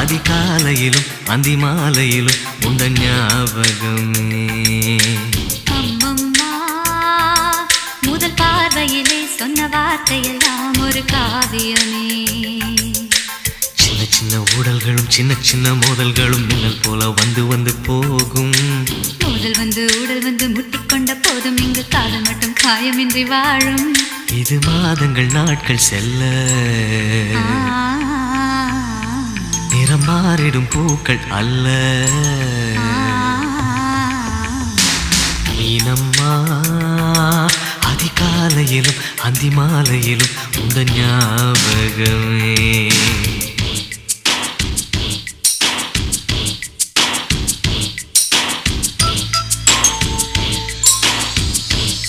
அதிகாலையிலும் அந்தி மாலையிலும் உண்ட ஞாபகமே. அம்மம்மா முதல் பார்வையிலே சொன்ன வார்த்தையெல்லாம் ஒரு காவியமே. சின்ன சின்ன ஊடல்களும் சின்ன சின்ன மோதல்களும் மின்னல் போல வந்து வந்து போகும். மோதல் வந்து ஊடல் வந்து முட்டிக்கொண்ட போதும் இங்கு காதல் மட்டும் காயமின்றி வாழும். இது மாதங்கள் நாட்கள் செல்ல நிறம் மாறிடும் பூக்கள் அல்ல. மீனம்மா அதிகாலையிலும் அந்தி மாலையிலும்